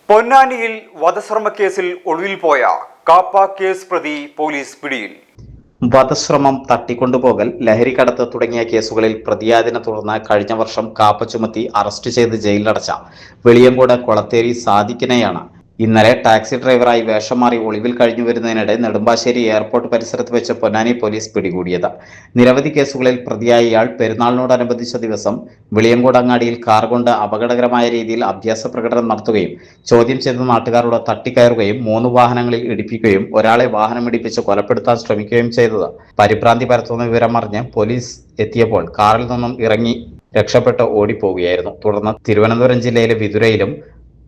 പൊന്നാനിയിൽ വധശ്രമക്കേസിൽ ഒളിവിൽ പോയ കാപ്പ കേസ് പ്രതി പോലീസ് പിടിയിൽ. വധശ്രമം, തട്ടിക്കൊണ്ടുപോകൽ, ലഹരിക്കടത്ത് തുടങ്ങിയ കേസുകളിൽ പ്രതിയായതിനെ തുടർന്ന് കഴിഞ്ഞ വർഷം കാപ്പ ചുമത്തി അറസ്റ്റ് ചെയ്ത് ജയിലിലടച്ച വെളിയങ്കോട് കൊളത്തേരി സാദിഖിനെയാണ് ഇന്നലെ ടാക്സി ഡ്രൈവറായി വേഷം മാറി ഒളിവിൽ കഴിഞ്ഞു വരുന്നതിനിടെ നെടുമ്പാശ്ശേരി എയർപോർട്ട് പരിസരത്ത് വെച്ച് പൊന്നാനി പോലീസ് പിടികൂടിയത്. നിരവധി കേസുകളിൽ പ്രതിയായ ഇയാൾ പെരുന്നാളിനോടനുബന്ധിച്ച ദിവസം വെളിയങ്കോട് അങ്ങാടിയിൽ കാർ കൊണ്ട് അപകടകരമായ രീതിയിൽ അഭ്യാസ പ്രകടനം നടത്തുകയും ചോദ്യം ചെയ്ത നാട്ടുകാരോട് തട്ടിക്കയറുകയും 3 വാഹനങ്ങളിൽ ഇടിപ്പിക്കുകയും ഒരാളെ വാഹനമിടിപ്പിച്ച് കൊലപ്പെടുത്താൻ ശ്രമിക്കുകയും ചെയ്തത്. പരിഭ്രാന്തി പരത്തുന്ന വിവരമറിഞ്ഞ് പോലീസ് എത്തിയപ്പോൾ കാറിൽ നിന്നും ഇറങ്ങി രക്ഷപ്പെട്ട് ഓടിപ്പോവുകയായിരുന്നു. തുടർന്ന് തിരുവനന്തപുരം ജില്ലയിലെ വിതുരയിലും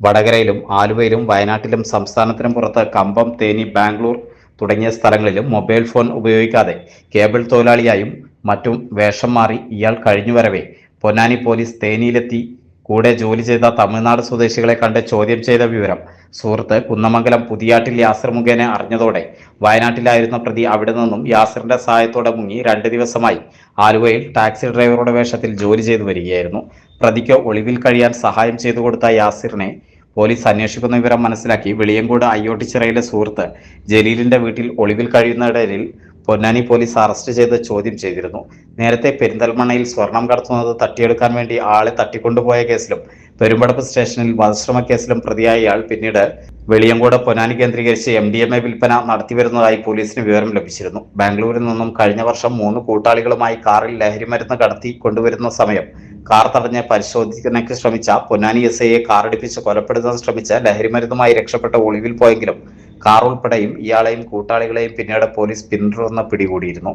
വടകരയിലും ആലുവയിലും വയനാട്ടിലും സംസ്ഥാനത്തിനും പുറത്ത് കമ്പം, തേനി, ബാംഗ്ലൂർ തുടങ്ങിയ സ്ഥലങ്ങളിലും മൊബൈൽ ഫോൺ ഉപയോഗിക്കാതെ കേബിൾ തൊഴിലാളിയായും മറ്റും വേഷം മാറി ഇയാൾ കഴിഞ്ഞുവരവേ പൊന്നാനി പോലീസ് തേനിയിലെത്തി കൂടെ ജോലി ചെയ്ത തമിഴ്നാട് സ്വദേശികളെ കണ്ട് ചോദ്യം ചെയ്ത വിവരം സുഹൃത്ത് കുന്നമംഗലം പുതിയാട്ടിൽ യാസിർ മുഖേന അറിഞ്ഞതോടെ വയനാട്ടിലായിരുന്ന പ്രതി അവിടെ നിന്നും യാസിറിന്റെ സഹായത്തോടെ മുങ്ങി 2 ദിവസമായി ആലുവയിൽ ടാക്സി ഡ്രൈവറുടെ വേഷത്തിൽ ജോലി ചെയ്തു വരികയായിരുന്നു. പ്രതിക്ക് ഒളിവിൽ കഴിയാൻ സഹായം ചെയ്തു കൊടുത്ത യാസിറിനെ പോലീസ് അന്വേഷിക്കുന്ന വിവരം മനസ്സിലാക്കി വെളിയങ്കോട് അയ്യോട്ടിച്ചിറയിലെ സുഹൃത്ത് ജലീലിന്റെ വീട്ടിൽ ഒളിവിൽ കഴിയുന്നതിനിടയിൽ പൊന്നാനി പോലീസ് അറസ്റ്റ് ചെയ്ത് ചോദ്യം ചെയ്തിരുന്നു. നേരത്തെ പെരിന്തൽമണ്ണയിൽ സ്വർണം കടത്തുന്നത് തട്ടിയെടുക്കാൻ വേണ്ടി ആളെ തട്ടിക്കൊണ്ടുപോയ കേസിലും പെരുമ്പടപ്പ് സ്റ്റേഷനിൽ വധശ്രമ കേസിലും പ്രതിയായ ഇയാൾ പിന്നീട് വെളിയങ്കോട് പൊന്നാനി കേന്ദ്രീകരിച്ച് MDMA വിൽപ്പന നടത്തിവരുന്നതായി പോലീസിന് വിവരം ലഭിച്ചിരുന്നു. ബാംഗ്ലൂരിൽ നിന്നും കഴിഞ്ഞ വർഷം 3 കൂട്ടാളികളുമായി കാറിൽ ലഹരിമരുന്ന് കടത്തി കൊണ്ടുവരുന്ന സമയം കാർ തടഞ്ഞ് പരിശോധിക്കാനൊക്കെ ശ്രമിച്ച പൊന്നാനി SIയെ കാറിടിപ്പിച്ച് കൊലപ്പെടുത്താൻ ശ്രമിച്ച ലഹരിമരുന്നുമായി രക്ഷപ്പെട്ട ഒളിവിൽ പോയെങ്കിലും കാർ ഉൾപ്പെടെയും ഇയാളെയും കൂട്ടാളികളെയും പിന്നീട് പോലീസ് പിന്തുടർന്ന് പിടികൂടിയിരുന്നു.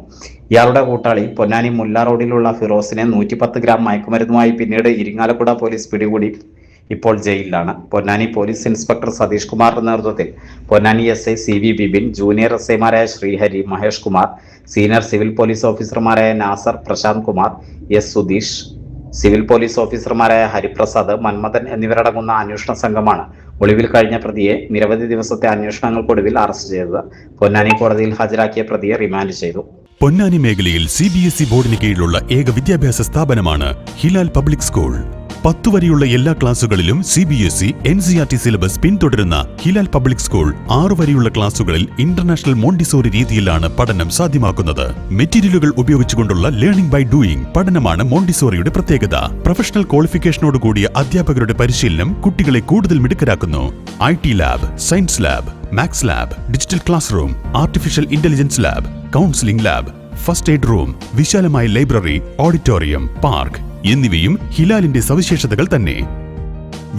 ഇയാളുടെ കൂട്ടാളി പൊന്നാനി മുല്ല റോഡിലുള്ള ഫിറോസിനെ 110 ഗ്രാം മയക്കുമരുന്നുമായി പിന്നീട് ഇരിങ്ങാലക്കുട പോലീസ് പിടികൂടി ഇപ്പോൾ ജയിലിലാണ്. പൊന്നാനി പോലീസ് ഇൻസ്പെക്ടർ സതീഷ് കുമാറിന്റെ നേതൃത്വത്തിൽ Ponnani SI CV Bibin, junior SIമാരായ Sreehari, Mahesh Kumar, senior civil police ഓഫീസർമാരായ Nasar, Prasanth Kumar, S Sudheesh, civil police ഓഫീസർമാരായ ഹരിപ്രസാദ്, മന്മഥൻ എന്നിവരടങ്ങുന്ന അന്വേഷണ സംഘമാണ് ഒളിവിൽ കഴിഞ്ഞ പ്രതിയെ നിരവധി ദിവസത്തെ അന്വേഷണങ്ങൾക്കൊടുവിൽ അറസ്റ്റ് ചെയ്തത്. പൊന്നാനി കോടതിയിൽ ഹാജരാക്കിയ പ്രതിയെ റിമാൻഡ് ചെയ്തു. പൊന്നാനി മേഖലയിൽ CBSE ബോർഡിന് കീഴിലുള്ള ഏക വിദ്യാഭ്യാസ സ്ഥാപനമാണ് ഹിലാൽ പബ്ലിക് സ്കൂൾ. 10 വരെയുള്ള എല്ലാ ക്ലാസുകളിലും CBSE NCERT സിലബസ് പിന്തുടരുന്ന ഹിലാൽ പബ്ലിക് സ്കൂൾ 6 വരെയുള്ള ക്ലാസുകളിൽ ഇന്റർനാഷണൽ മോണ്ടിസോറി രീതിയിലാണ് പഠനം സാധ്യമാക്കുന്നത്. മെറ്റീരിയലുകൾ ഉപയോഗിച്ചുകൊണ്ടുള്ള ലേണിംഗ് ബൈ ഡൂയിങ് പഠനമാണ് മോണ്ടിസോറിയുടെ പ്രത്യേകത. പ്രൊഫഷണൽ ക്വാളിഫിക്കേഷനോട് കൂടിയ അധ്യാപകരുടെ പരിശീലനം കുട്ടികളെ കൂടുതൽ മിടുക്കരാക്കുന്നു. IT lab, science lab, maths lab, digital class room, artificial intelligence lab, counselling lab, first aid room, വിശാലമായ ലൈബ്രറി, ഓഡിറ്റോറിയം, പാർക്ക് എന്നിവയും ഹിലാലിന്റെ സവിശേഷതകൾ തന്നെ.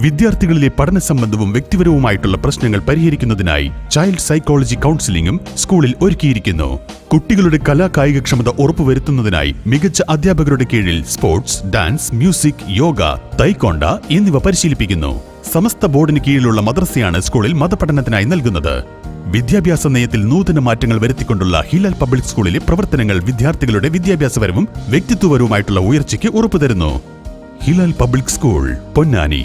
വിദ്യാർത്ഥികളിലെ പഠന സംബന്ധവും വ്യക്തിപരവുമായിട്ടുള്ള പ്രശ്നങ്ങൾ പരിഹരിക്കുന്നതിനായി ചൈൽഡ് സൈക്കോളജി കൗൺസിലിംഗും സ്കൂളിൽ ഒരുക്കിയിരിക്കുന്നു. കുട്ടികളുടെ കലാകായികക്ഷമത ഉറപ്പുവരുത്തുന്നതിനായി മികച്ച അധ്യാപകരുടെ കീഴിൽ സ്പോർട്സ്, ഡാൻസ്, മ്യൂസിക്, യോഗ, തൈക്കോണ്ട എന്നിവ പരിശീലിപ്പിക്കുന്നു. സമസ്ത ബോർഡിന് കീഴിലുള്ള മദ്രസയാണ് സ്കൂളിൽ മതപഠനത്തിനായി നൽകുന്നത്. വിദ്യാഭ്യാസ നയത്തിൽ നൂതന മാറ്റങ്ങൾ വരുത്തിക്കൊണ്ടുള്ള ഹിലാൽ പബ്ലിക് സ്കൂളിലെ പ്രവർത്തനങ്ങൾ വിദ്യാർത്ഥികളുടെ വിദ്യാഭ്യാസപരവും വ്യക്തിത്വപരവുമായിട്ടുള്ള ഉയർച്ചയ്ക്ക് ഉറപ്പുതരുന്നു. Hilal public school, Ponnani.